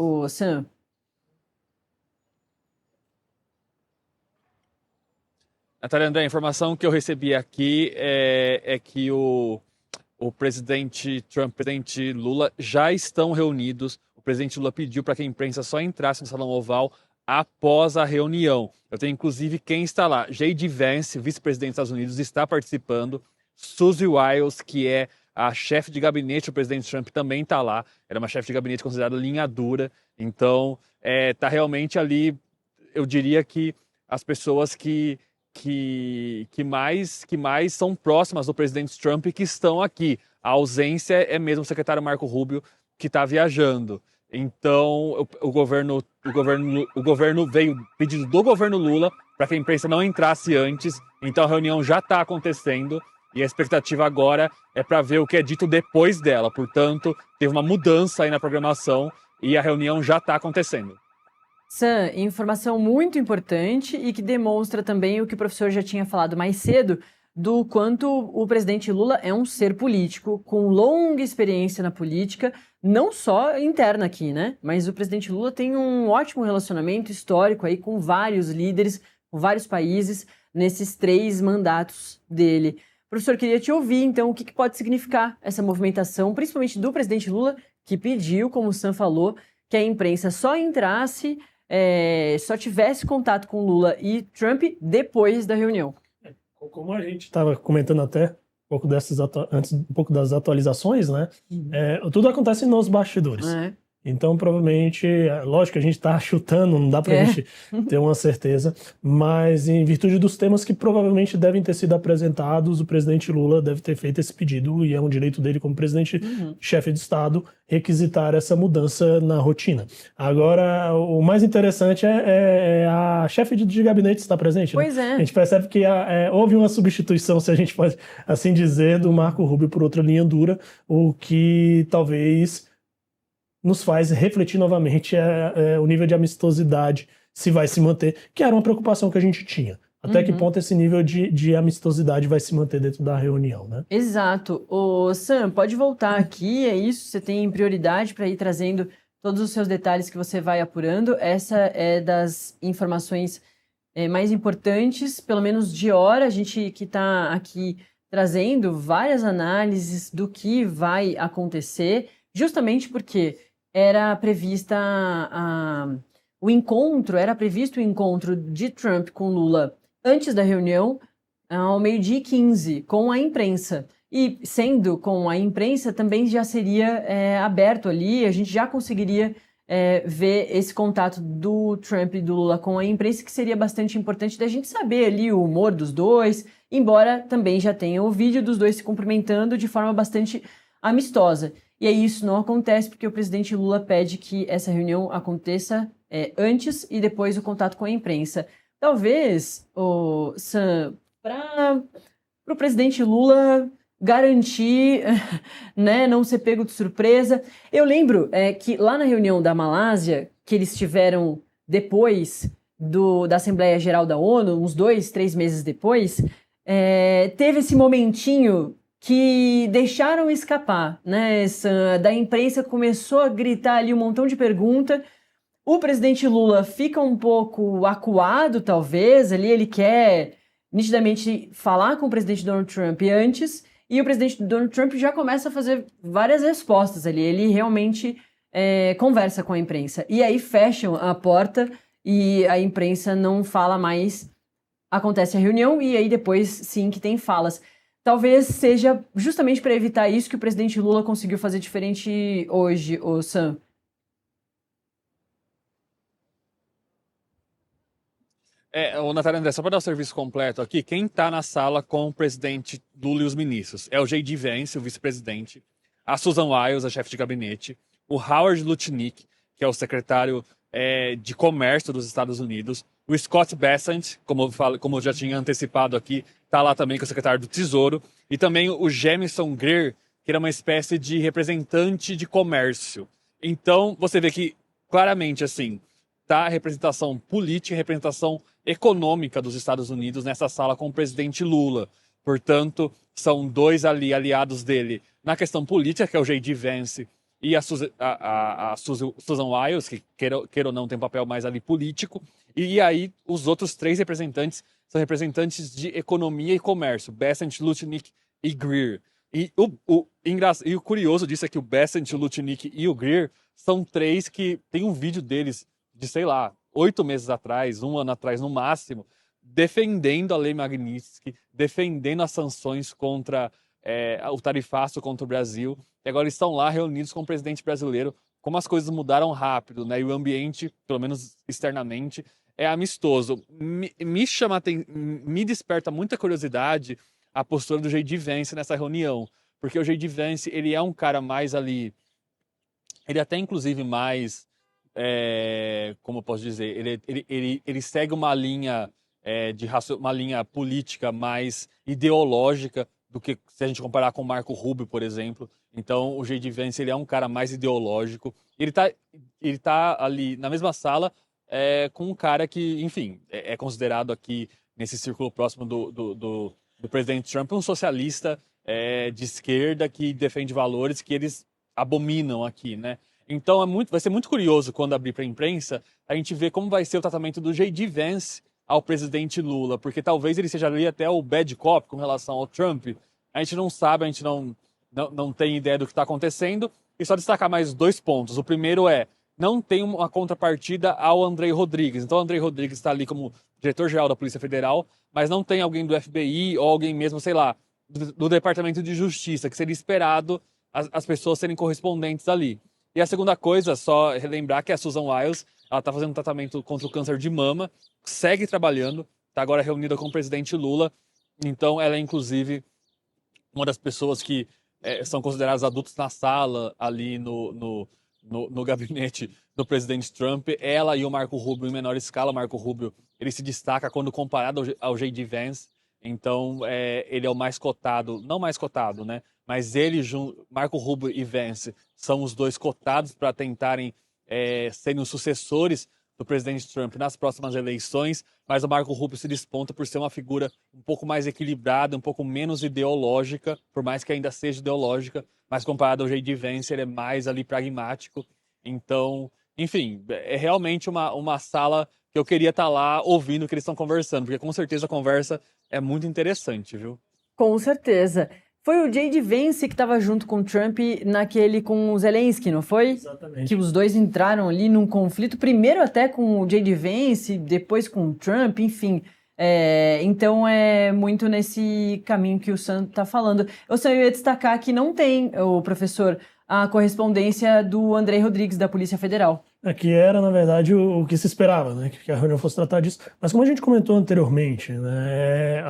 Ô, Sam, Natália André, a informação que eu recebi aqui é que o presidente Trump e o presidente Lula já estão reunidos. O presidente Lula pediu para que a imprensa só entrasse no Salão Oval após a reunião. Eu tenho inclusive quem está lá. J.D. Vance, vice-presidente dos Estados Unidos, está participando. Suzy Wiles, que é a chefe de gabinete do presidente Trump, também está lá. Era uma chefe de gabinete considerada linha dura. Então, está realmente ali, eu diria que as pessoas que mais são próximas do presidente Trump e que estão aqui. A ausência é mesmo o secretário Marco Rubio, que está viajando. Então, o governo veio pedido do governo Lula para que a imprensa não entrasse antes. Então, a reunião já está acontecendo e a expectativa agora é para ver o que é dito depois dela. Portanto, teve uma mudança aí na programação e a reunião já está acontecendo. Sam, informação muito importante e que demonstra também o que o professor já tinha falado mais cedo, do quanto o presidente Lula é um ser político, com longa experiência na política, não só interna aqui, né? Mas o presidente Lula tem um ótimo relacionamento histórico aí com vários líderes, com vários países, nesses 3 mandatos dele. Professor, queria te ouvir, então, o que pode significar essa movimentação, principalmente do presidente Lula, que pediu, como o Sam falou, que a imprensa só entrasse, só tivesse contato com Lula e Trump depois da reunião. Como a gente estava comentando até antes um pouco das atualizações, né? Tudo acontece nos bastidores. Então, provavelmente, lógico que a gente está chutando, não dá para a gente ter uma certeza, mas em virtude dos temas que provavelmente devem ter sido apresentados, o presidente Lula deve ter feito esse pedido e é um direito dele como presidente, chefe de Estado, requisitar essa mudança na rotina. Agora, o mais interessante é a chefe de gabinete estar presente. Pois né? é. A gente percebe que houve uma substituição, se a gente pode assim dizer, do Marco Rubio por outra linha dura, o que talvez nos faz refletir novamente o nível de amistosidade, se vai se manter, que era uma preocupação que a gente tinha. Até que ponto esse nível de amistosidade vai se manter dentro da reunião, né? Exato. Ô, Sam, pode voltar aqui, é isso? Você tem prioridade para ir trazendo todos os seus detalhes que você vai apurando. Essa é das informações mais importantes, pelo menos de hora. A gente que está aqui trazendo várias análises do que vai acontecer, justamente porque era previsto o encontro de Trump com Lula antes da reunião, ao 12h15, com a imprensa. E sendo com a imprensa, também já seria aberto ali, a gente já conseguiria ver esse contato do Trump e do Lula com a imprensa, que seria bastante importante da gente saber ali o humor dos dois, embora também já tenha o vídeo dos dois se cumprimentando de forma bastante amistosa. E aí isso não acontece porque o presidente Lula pede que essa reunião aconteça antes e depois o contato com a imprensa. Talvez, Sam, para o presidente Lula garantir né, não ser pego de surpresa. Eu lembro que lá na reunião da Malásia, que eles tiveram depois da Assembleia Geral da ONU, uns 2, 3 meses depois, teve esse momentinho que deixaram escapar, né? Da imprensa começou a gritar ali um montão de perguntas. O presidente Lula fica um pouco acuado, talvez, ali ele quer nitidamente falar com o presidente Donald Trump antes, e o presidente Donald Trump já começa a fazer várias respostas ali, ele realmente conversa com a imprensa. E aí fecham a porta e a imprensa não fala mais, acontece a reunião e aí depois sim que tem falas. Talvez seja justamente para evitar isso que o presidente Lula conseguiu fazer diferente hoje, o Sam. O Natália André, só para dar o serviço completo aqui, quem está na sala com o presidente Lula e os ministros é o J.D. Vance, o vice-presidente, a Susan Wiles, a chefe de gabinete, o Howard Lutnick, que é o secretário de comércio dos Estados Unidos, o Scott Bessent, como eu já tinha antecipado aqui, está lá também, que é o secretário do Tesouro, e também o Jamieson Greer, que era uma espécie de representante de comércio. Então, você vê que, claramente, assim, tá a representação política e representação econômica dos Estados Unidos nessa sala com o presidente Lula. Portanto, são dois ali aliados dele na questão política, que é o J.D. Vance e a Susan Wiles, que queira ou não tem um papel mais ali político, e aí os outros 3 representantes são representantes de economia e comércio, Bessent, Lutnick e Greer. E o curioso disso é que o Bessent, o Lutnick e o Greer são 3 que tem um vídeo deles de, sei lá, 8 meses atrás, 1 ano atrás no máximo, defendendo a lei Magnitsky, defendendo as sanções contra o tarifaço contra o Brasil. E agora estão lá reunidos com o presidente brasileiro. Como as coisas mudaram rápido, né? E o ambiente, pelo menos externamente, é amistoso. Me desperta muita curiosidade a postura do J.D. Vance nessa reunião, porque o J.D. Vance, ele é um cara mais ali, ele até inclusive mais, como eu posso dizer, ele segue uma linha uma linha política mais ideológica do que se a gente comparar com o Marco Rubio, por exemplo. Então o J.D. Vance, ele é um cara mais ideológico. Ele tá ali na mesma sala com um cara que, enfim, é considerado aqui nesse círculo próximo do presidente Trump um socialista de esquerda que defende valores que eles abominam aqui, né? Então vai ser muito curioso quando abrir para a imprensa a gente ver como vai ser o tratamento do J.D. Vance ao presidente Lula, porque talvez ele seja ali até o bad cop com relação ao Trump. A gente não sabe, a gente não tem ideia do que está acontecendo. E só destacar mais 2 pontos. O primeiro não tem uma contrapartida ao Andrei Rodrigues. Então o Andrei Rodrigues está ali como diretor-geral da Polícia Federal, mas não tem alguém do FBI ou alguém mesmo, sei lá, do Departamento de Justiça, que seria esperado as pessoas serem correspondentes ali. E a segunda coisa, só relembrar que a Susan Wiles, ela está fazendo um tratamento contra o câncer de mama, segue trabalhando, está agora reunida com o presidente Lula, então ela é inclusive uma das pessoas que são considerados adultos na sala ali no gabinete do presidente Trump. Ela e o Marco Rubio em menor escala. O Marco Rubio, ele se destaca quando comparado ao J.D. Vance, então ele é o mais cotado, não mais cotado, né? Mas Marco Rubio e Vance são os 2 cotados para tentarem serem os sucessores do presidente Trump nas próximas eleições, mas o Marco Rubio se desponta por ser uma figura um pouco mais equilibrada, um pouco menos ideológica, por mais que ainda seja ideológica, mas comparado ao J.D. Vance, ele é mais ali pragmático. Então, enfim, é realmente uma sala que eu queria estar lá ouvindo o que eles estão conversando, porque com certeza a conversa é muito interessante, viu? Com certeza. Foi o J.D. Vance que estava junto com o Trump naquele com o Zelensky, não foi? Exatamente. Que os 2 entraram ali num conflito, primeiro até com o J.D. Vance, depois com o Trump, enfim. Então é muito nesse caminho que o Sam está falando. Eu só ia destacar que não tem, o professor, a correspondência do Andrei Rodrigues, da Polícia Federal. Que era, na verdade, o que se esperava, né? Que a reunião fosse tratar disso. Mas como a gente comentou anteriormente, né?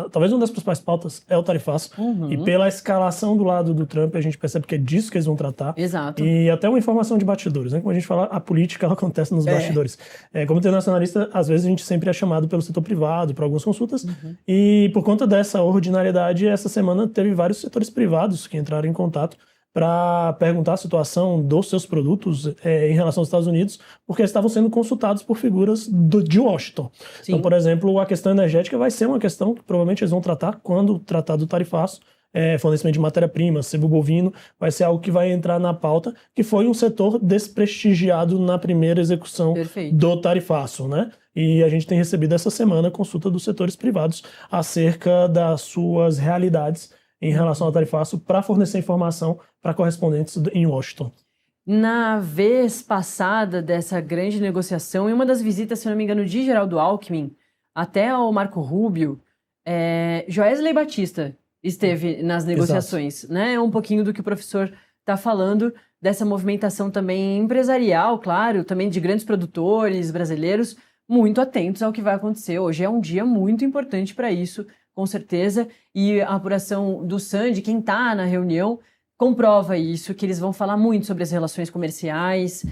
Talvez uma das principais pautas é o tarifaço. Uhum. E pela escalação do lado do Trump, a gente percebe que é disso que eles vão tratar. Exato. E até uma informação de bastidores, né? Como a gente fala, a política ela acontece nos bastidores. Como internacionalista, às vezes a gente sempre é chamado pelo setor privado para algumas consultas. Uhum. E por conta dessa ordinariedade, essa semana teve vários setores privados que entraram em contato para perguntar a situação dos seus produtos em relação aos Estados Unidos, porque eles estavam sendo consultados por figuras de Washington. Sim. Então, por exemplo, a questão energética vai ser uma questão que provavelmente eles vão tratar quando tratar do tarifaço, fornecimento de matéria-prima, sebo bovino, vai ser algo que vai entrar na pauta, que foi um setor desprestigiado na primeira execução Perfeito. do tarifaço, né? E a gente tem recebido essa semana a consulta dos setores privados acerca das suas realidades em relação ao tarifaço para fornecer informação para correspondentes em Washington. Na vez passada dessa grande negociação, em uma das visitas, se não me engano, de Geraldo Alckmin até ao Marco Rubio, Joesley Batista esteve nas negociações, né? Um pouquinho do que o professor está falando, dessa movimentação também empresarial, claro, também de grandes produtores brasileiros, muito atentos ao que vai acontecer. Hoje é um dia muito importante para isso, com certeza, e a apuração do Sam, de quem está na reunião, comprova isso, que eles vão falar muito sobre as relações comerciais,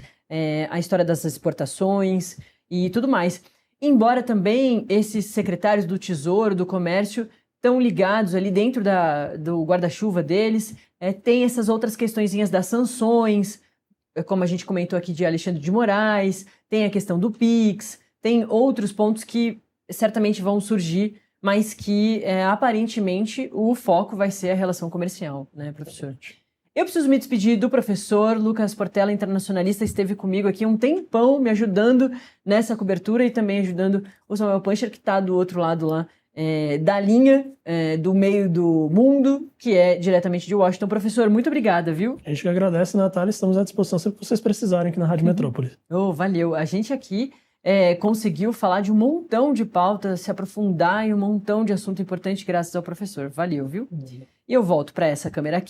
a história das exportações e tudo mais. Embora também esses secretários do Tesouro, do Comércio, estão ligados ali dentro do guarda-chuva deles, tem essas outras questõezinhas das sanções, como a gente comentou aqui de Alexandre de Moraes, tem a questão do PIX, tem outros pontos que certamente vão surgir, mas que aparentemente o foco vai ser a relação comercial, né, professor? Eu preciso me despedir do professor Lucas Portela, internacionalista, esteve comigo aqui um tempão, me ajudando nessa cobertura e também ajudando o Samuel Puncher, que está do outro lado lá da linha, do meio do mundo, que é diretamente de Washington. Professor, muito obrigada, viu? A gente que agradece, Natália, estamos à disposição sempre que vocês precisarem aqui na Rádio Metrópolis. Oh, valeu. A gente aqui conseguiu falar de um montão de pautas, se aprofundar em um montão de assunto importante graças ao professor. Valeu, viu? E eu volto para essa câmera aqui.